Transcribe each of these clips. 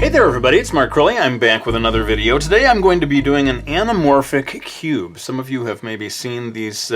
Hey there everybody, it's Mark Crilley. I'm back with another video. Today I'm going to be doing an anamorphic cube. Some of you have maybe seen these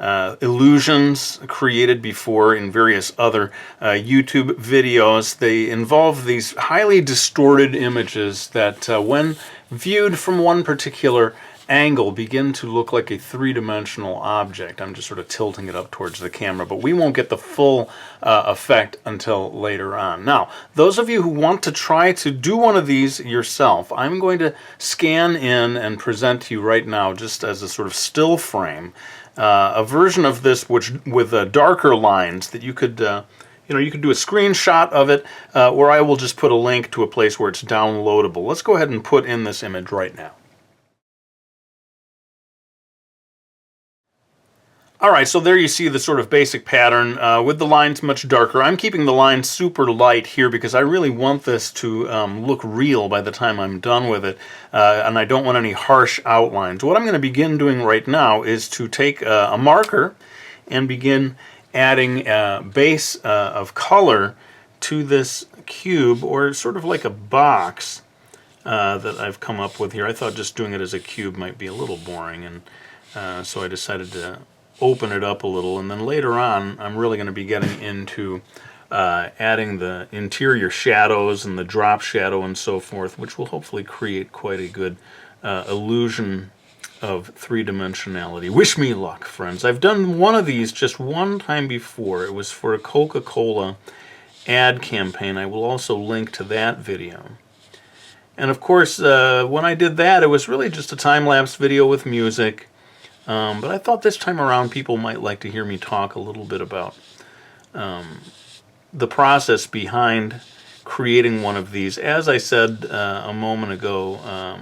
illusions created before in various other YouTube videos. They involve these highly distorted images that when viewed from one particular angle begin to look like a three-dimensional object. I'm just sort of tilting it up towards the camera, but we won't get the full effect until later on. Now, those of you who want to try to do one of these yourself, I'm going to scan in and present to you right now, just as a sort of still frame, a version of this which with darker lines that you could you could do a screenshot of it, or I will just put a link to a place where it's downloadable. Let's go ahead and put in this image right now. Alright, so there you see the sort of basic pattern with the lines much darker. I'm keeping the lines super light here because I really want this to look real by the time I'm done with it, and I don't want any harsh outlines. What I'm going to begin doing right now is to take a marker and begin adding a base of color to this cube, or sort of like a box that I've come up with here. I thought just doing it as a cube might be a little boring, and so I decided to open it up a little, and then later on I'm really going to be getting into adding the interior shadows and the drop shadow and so forth, which will hopefully create quite a good illusion of three-dimensionality. Wish me luck, friends. I've done one of these just one time before. It was for a Coca-Cola ad campaign. I will also link to that video. And of course, when I did that, it was really just a time-lapse video with music. But I thought this time around people might like to hear me talk a little bit about the process behind creating one of these. As I said a moment ago,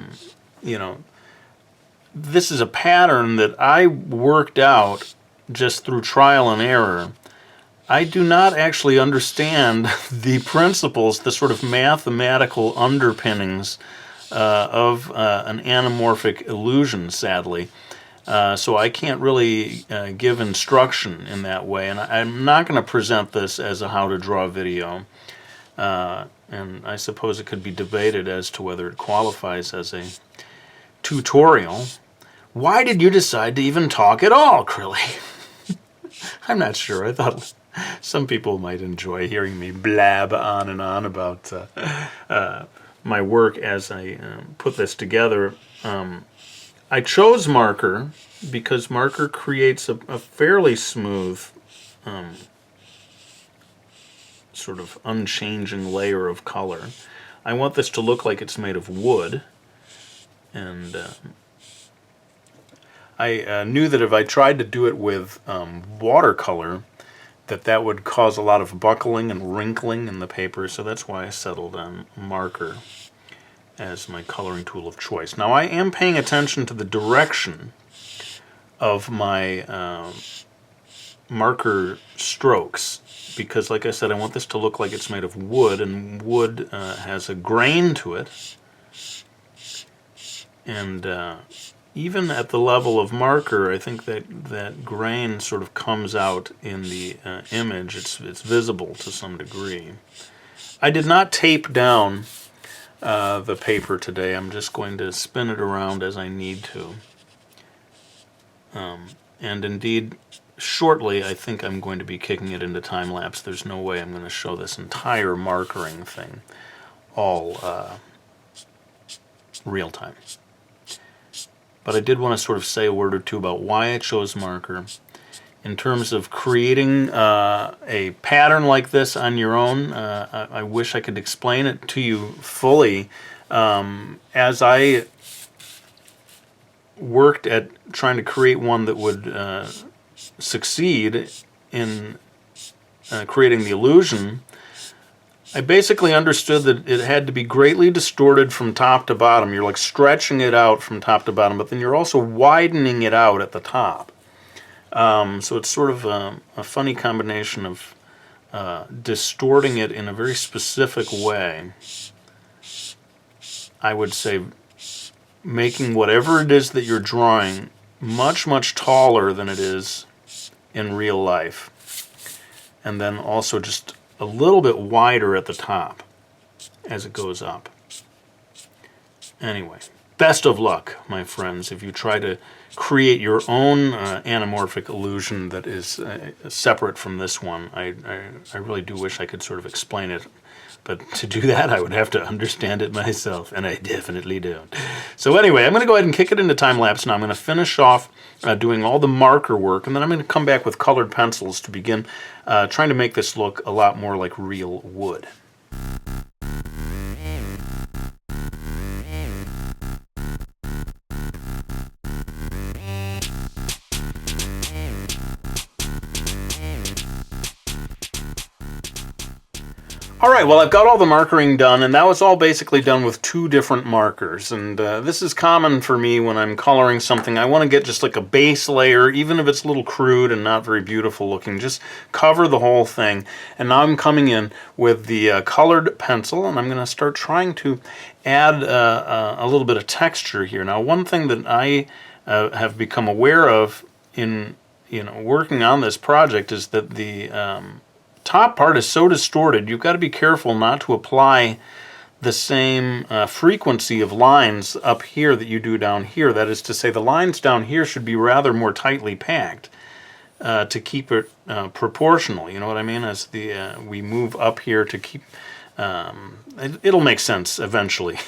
this is a pattern that I worked out just through trial and error. I do not actually understand the principles, the sort of mathematical underpinnings of an anamorphic illusion, sadly. So I can't really give instruction in that way, and I'm not going to present this as a how to draw video, and I suppose it could be debated as to whether it qualifies as a tutorial. Why did you decide to even talk at all, Crilley? I'm not sure. I thought some people might enjoy hearing me blab on and on about my work as I put this together. I chose marker because marker creates a fairly smooth, sort of unchanging layer of color. I want this to look like it's made of wood, and I knew that if I tried to do it with watercolor, that would cause a lot of buckling and wrinkling in the paper, so that's why I settled on marker as my coloring tool of choice. Now I am paying attention to the direction of my marker strokes, because like I said, I want this to look like it's made of wood, and wood has a grain to it, and even at the level of marker, I think that grain sort of comes out in the image. It's visible to some degree. I did not tape down the paper today. I'm just going to spin it around as I need to. And indeed, shortly I think I'm going to be kicking it into time-lapse. There's no way I'm going to show this entire markering thing all real-time. But I did want to sort of say a word or two about why I chose marker. In terms of creating a pattern like this on your own, I wish I could explain it to you fully. As I worked at trying to create one that would succeed in creating the illusion, I basically understood that it had to be greatly distorted from top to bottom. You're like stretching it out from top to bottom, but then you're also widening it out at the top. So it's sort of a funny combination of distorting it in a very specific way. I would say making whatever it is that you're drawing much, much taller than it is in real life. And then also just a little bit wider at the top as it goes up. Anyways, best of luck, my friends, if you try to create your own anamorphic illusion that is separate from this one. I really do wish I could sort of explain it, but to do that I would have to understand it myself, and I definitely don't. So anyway, I'm going to go ahead and kick it into time-lapse now. I'm going to finish off doing all the marker work, and then I'm going to come back with colored pencils to begin trying to make this look a lot more like real wood. Alright, well I've got all the markering done, and that was all basically done with 2 different markers, and this is common for me when I'm coloring something. I want to get just like a base layer, even if it's a little crude and not very beautiful looking, just cover the whole thing. And now I'm coming in with the colored pencil, and I'm going to start trying to add a little bit of texture here. Now, one thing that I have become aware of in working on this project is that the top part is so distorted, you've got to be careful not to apply the same frequency of lines up here that you do down here. That is to say, the lines down here should be rather more tightly packed to keep it proportional. You know what I mean? As we move up here to keep... it'll make sense eventually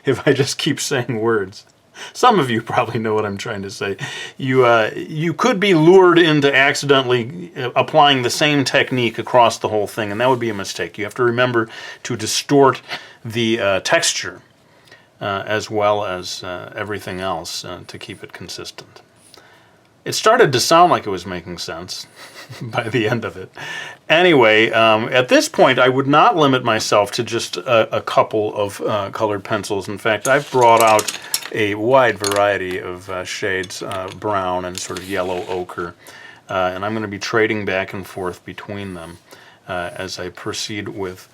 if I just keep saying words. Some of you probably know what I'm trying to say. You could be lured into accidentally applying the same technique across the whole thing, and that would be a mistake. You have to remember to distort the texture as well as everything else to keep it consistent. It started to sound like it was making sense by the end of it. Anyway, at this point, I would not limit myself to just a couple of colored pencils. In fact, I've brought out a wide variety of shades, brown and sort of yellow ochre, and I'm going to be trading back and forth between them as I proceed with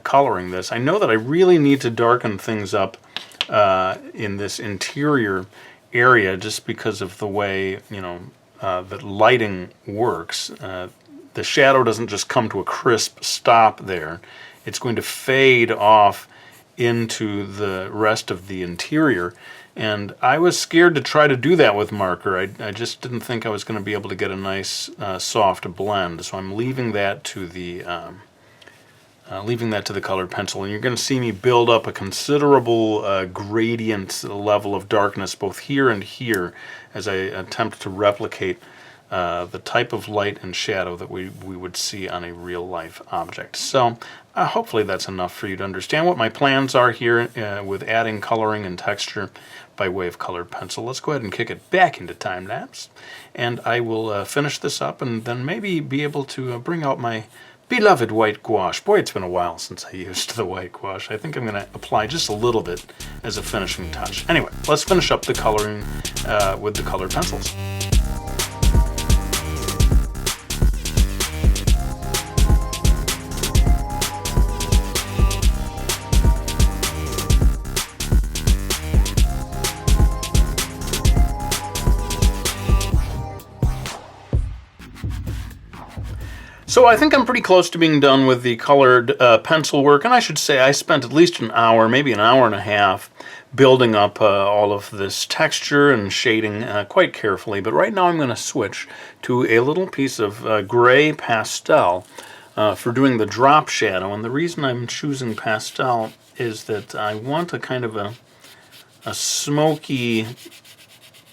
coloring this. I know that I really need to darken things up in this interior area just because of the way that lighting works. The shadow doesn't just come to a crisp stop there. It's going to fade off into the rest of the interior, and I was scared to try to do that with marker. I just didn't think I was going to be able to get a nice soft blend, so I'm leaving that to the colored pencil, and you're going to see me build up a considerable gradient level of darkness both here and here as I attempt to replicate the type of light and shadow that we would see on a real-life object. So hopefully that's enough for you to understand what my plans are here with adding coloring and texture by way of colored pencil. Let's go ahead and kick it back into time-lapse, and I will finish this up and then maybe be able to bring out my beloved white gouache. Boy, it's been a while since I used the white gouache. I think I'm going to apply just a little bit as a finishing touch. Anyway, let's finish up the coloring with the colored pencils. So I think I'm pretty close to being done with the colored pencil work, and I should say I spent at least an hour, maybe an hour and a half, building up all of this texture and shading quite carefully. But right now I'm going to switch to a little piece of gray pastel for doing the drop shadow. And the reason I'm choosing pastel is that I want a kind of a smoky,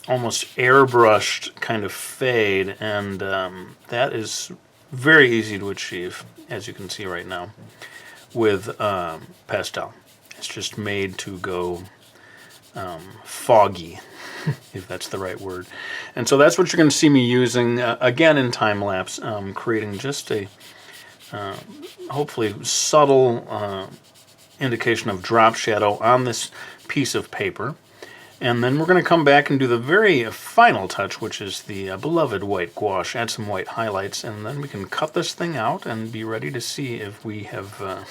almost airbrushed kind of fade, and that is very easy to achieve, as you can see right now, with pastel. It's just made to go foggy, if that's the right word. And so that's what you're going to see me using, again in time-lapse, creating just a hopefully subtle indication of drop shadow on this piece of paper. And then we're going to come back and do the very final touch, which is the beloved white gouache. Add some white highlights, and then we can cut this thing out and be ready to see if we have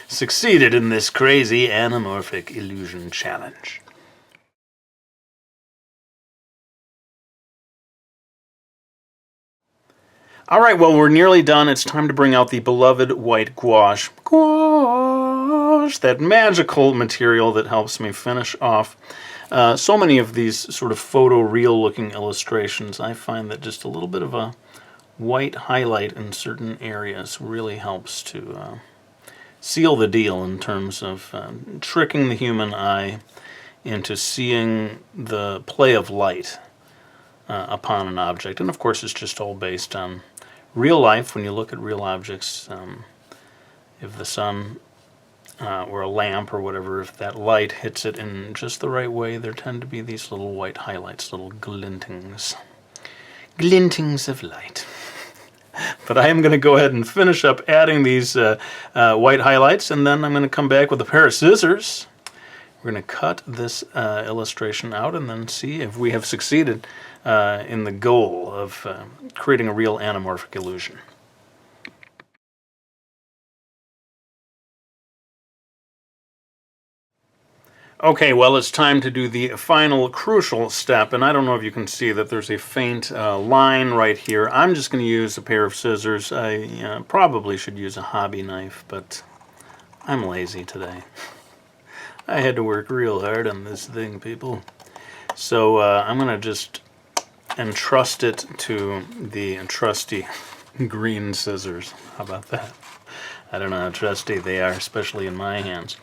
succeeded in this crazy anamorphic illusion challenge. All right, well, we're nearly done. It's time to bring out the beloved white gouache. Gouache, that magical material that helps me finish off so many of these sort of photo-real looking illustrations. I find that just a little bit of a white highlight in certain areas really helps to seal the deal in terms of tricking the human eye into seeing the play of light upon an object. And of course, it's just all based on real life. When you look at real objects, if the sun or a lamp or whatever, if that light hits it in just the right way, there tend to be these little white highlights, little glintings of light. But I am going to go ahead and finish up adding these white highlights, and then I'm going to come back with a pair of scissors. We're going to cut this illustration out and then see if we have succeeded in the goal of creating a real anamorphic illusion. Okay, well, it's time to do the final crucial step, and I don't know if you can see that there's a faint line right here. I'm just going to use a pair of scissors. I probably should use a hobby knife, but I'm lazy today. I had to work real hard on this thing, people. So I'm going to just entrust it to the trusty green scissors. How about that? I don't know how trusty they are, especially in my hands.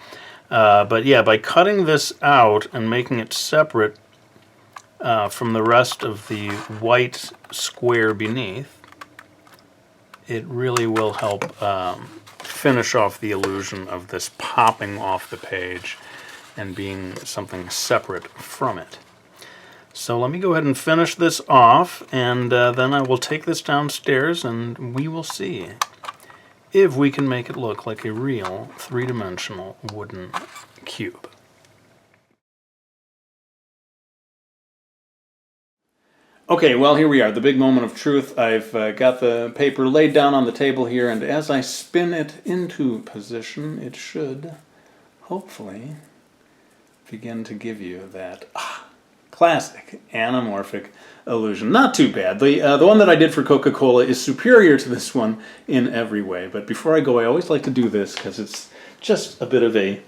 But yeah, by cutting this out and making it separate from the rest of the white square beneath, it really will help finish off the illusion of this popping off the page and being something separate from it. So let me go ahead and finish this off, and then I will take this downstairs and we will see if we can make it look like a real three-dimensional wooden cube. Okay, well, here we are, the big moment of truth. I've got the paper laid down on the table here, and as I spin it into position, it should hopefully begin to give you that classic anamorphic illusion. Not too bad. The one that I did for Coca-Cola is superior to this one in every way. But before I go, I always like to do this because it's just a bit of a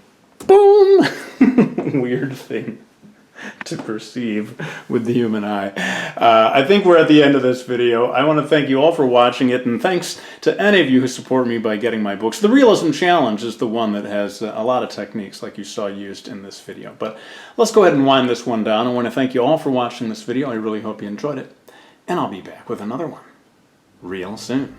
boom weird thing to perceive with the human eye. I think we're at the end of this video. I want to thank you all for watching it, and thanks to any of you who support me by getting my books. The Realism Challenge is the one that has a lot of techniques like you saw used in this video. But let's go ahead and wind this one down. I want to thank you all for watching this video. I really hope you enjoyed it, and I'll be back with another one real soon.